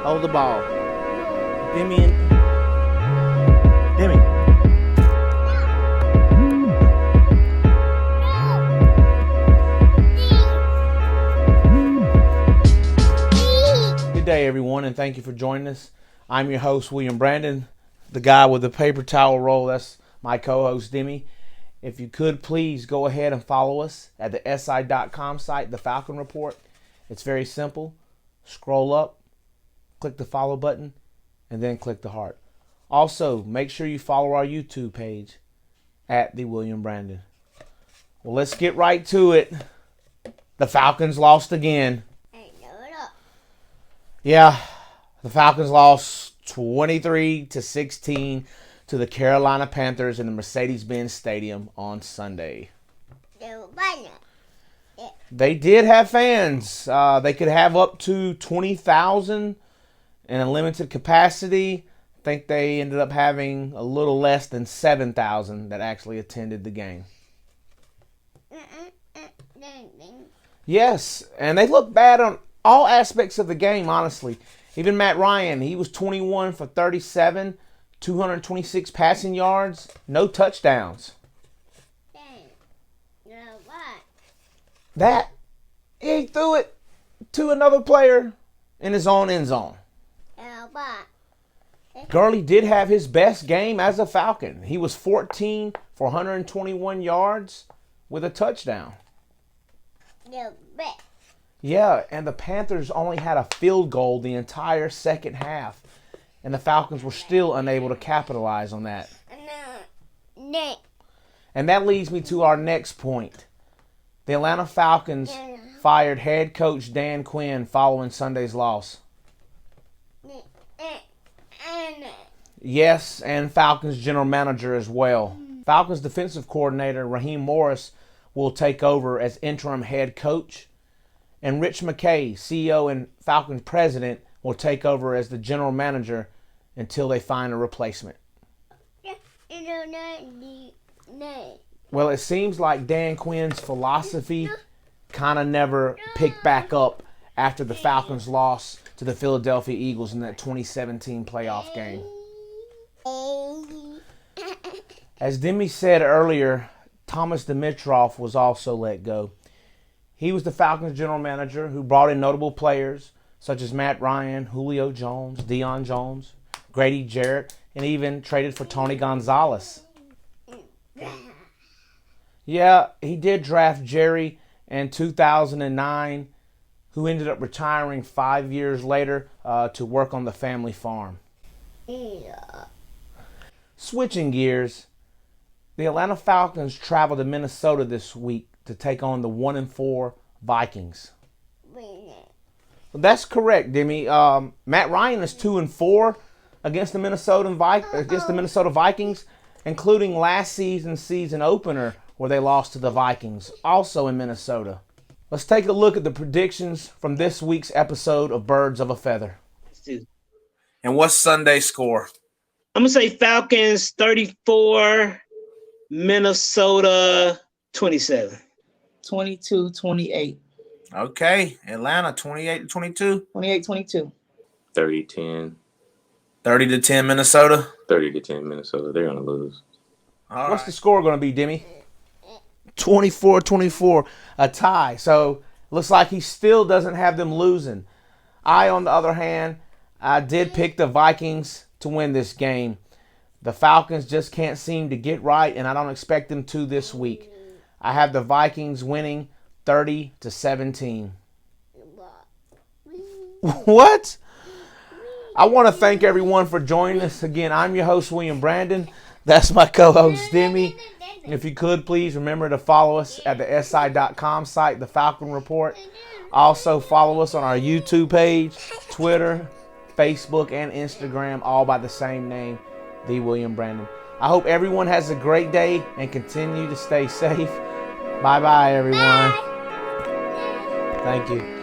Hold the ball. Demi and Demi. Good day, everyone, and thank you for joining us. I'm your host, William Brandon, the guy with the paper towel roll. That's my co-host, Demi. If you could, please go ahead and follow us at the SI.com site, the Falcon Report. It's very simple. Scroll up, click the follow button, and then click the heart. Also, make sure you follow our YouTube page at the William Brandon. Well, let's get right to it. The Falcons lost again. Yeah, the Falcons lost 23-16 to the Carolina Panthers in the Mercedes-Benz Stadium on Sunday. They did have fans. They could have up to 20,000 in a limited capacity. I think they ended up having a little less than 7,000 that actually attended the game. Yes, and they looked bad on all aspects of the game, honestly. Even Matt Ryan, he was 21 for 37, 226 passing yards, no touchdowns. That, he threw it to another player in his own end zone. Gurley did have his best game as a Falcon. He was 14 for 121 yards with a touchdown. Yeah, and the Panthers only had a field goal the entire second half, and the Falcons were still unable to capitalize on that. And that leads me to our next point. The Atlanta Falcons fired head coach Dan Quinn following Sunday's loss. Yes, and Falcons general manager as well. Falcons defensive coordinator Raheem Morris will take over as interim head coach, and Rich McKay, CEO and Falcons president, will take over as the general manager until they find a replacement. Well, it seems like Dan Quinn's philosophy kind of never picked back up after the Falcons lost to the Philadelphia Eagles in that 2017 playoff game. As Demi said earlier, Thomas Dimitroff was also let go. He was the Falcons general manager who brought in notable players such as Matt Ryan, Julio Jones, Deion Jones, Grady Jarrett, and even traded for Tony Gonzalez. Yeah, he did draft Jerry in 2009, who ended up retiring 5 years later to work on the family farm. Switching gears, the Atlanta Falcons traveled to Minnesota this week to take on the 1-4 Vikings. That's correct, Demi. Matt Ryan is 2-4 against the Minnesota Vikings, including last season's season opener where they lost to the Vikings, also in Minnesota. Let's take a look at the predictions from this week's episode of Birds of a Feather. And what's Sunday's score? I'm going to say Falcons 34, Minnesota 27. 22-28. Okay, Atlanta 28-22. 28-22. 30-10. 30-10 Minnesota. 30-10 Minnesota. They're going to lose. What's the score going to be, Demi? 24-24, a tie. So looks like he still doesn't have them losing. I, on the other hand, I did pick the Vikings to win this game. The Falcons just can't seem to get right, and I don't expect them to this week. I have the Vikings winning 30-17. What? I want to thank everyone for joining us. Again, I'm your host, William Brandon. That's my co-host, Demi. If you could, please remember to follow us at the SI.com site, the Falcon Report. Also, follow us on our YouTube page, Twitter, Facebook, and Instagram, all by the same name, The William Brandon. I hope everyone has a great day and continue to stay safe. Bye-bye, everyone. Thank you.